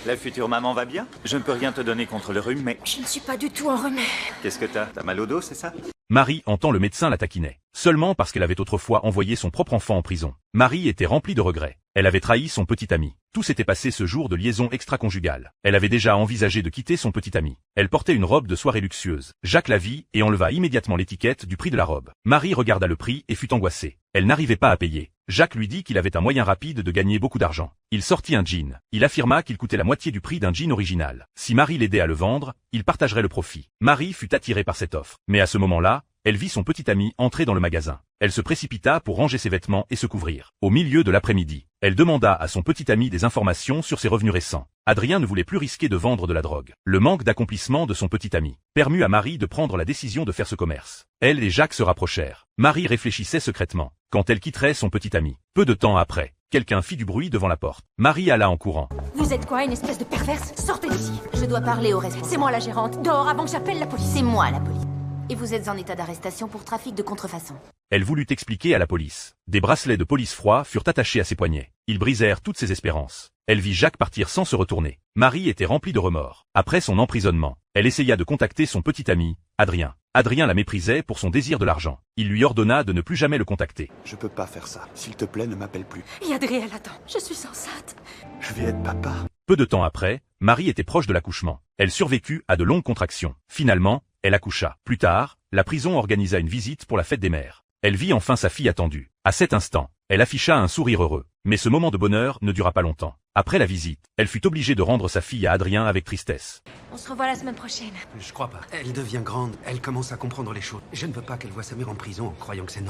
La future maman va bien? Je ne peux rien te donner contre le rhume, mais... Je ne suis pas du tout enrhumée. Qu'est-ce que t'as? T'as mal au dos, c'est ça? Marie entend le médecin la taquinait. Seulement parce qu'elle avait autrefois envoyé son propre enfant en prison. Marie était remplie de regrets. Elle avait trahi son petit ami. Tout s'était passé ce jour de liaison extra-conjugale. Elle avait déjà envisagé de quitter son petit ami. Elle portait une robe de soirée luxueuse. Jacques la vit et enleva immédiatement l'étiquette du prix de la robe. Marie regarda le prix et fut angoissée. Elle n'arrivait pas à payer. Jacques lui dit qu'il avait un moyen rapide de gagner beaucoup d'argent. Il sortit un jean. Il affirma qu'il coûtait la moitié du prix d'un jean original. Si Marie l'aidait à le vendre, il partagerait le profit. Marie fut attirée par cette offre. Mais à ce moment-là, elle vit son petit ami entrer dans le magasin. Elle se précipita pour ranger ses vêtements et se couvrir. Au milieu de l'après-midi, elle demanda à son petit ami des informations sur ses revenus récents. Adrien ne voulait plus risquer de vendre de la drogue. Le manque d'accomplissement de son petit ami permut à Marie de prendre la décision de faire ce commerce. Elle et Jacques se rapprochèrent. Marie réfléchissait secrètement quand elle quitterait son petit ami. Peu de temps après, quelqu'un fit du bruit devant la porte. Marie alla en courant. Vous êtes quoi, une espèce de perverse? Sortez d'ici. Je dois parler au responsable. C'est moi la gérante. Dehors avant que j'appelle la police. C'est moi la police. Et vous êtes en état d'arrestation pour trafic de contrefaçon. Elle voulut expliquer à la police. Des bracelets de police froids furent attachés à ses poignets. Ils brisèrent toutes ses espérances. Elle vit Jacques partir sans se retourner. Marie était remplie de remords. Après son emprisonnement, elle essaya de contacter son petit ami, Adrien. Adrien la méprisait pour son désir de l'argent. Il lui ordonna de ne plus jamais le contacter. Je peux pas faire ça. S'il te plaît, ne m'appelle plus. Yadriel, attends. Je suis enceinte. Je vais être papa. Peu de temps après, Marie était proche de l'accouchement. Elle survécut à de longues contractions. Finalement, elle accoucha. Plus tard, la prison organisa une visite pour la fête des mères. Elle vit enfin sa fille attendue. À cet instant, elle afficha un sourire heureux. Mais ce moment de bonheur ne dura pas longtemps. Après la visite, elle fut obligée de rendre sa fille à Adrien avec tristesse. On se revoit la semaine prochaine. Je crois pas. Elle devient grande, elle commence à comprendre les choses. Je ne veux pas qu'elle voie sa mère en prison en croyant que c'est normal.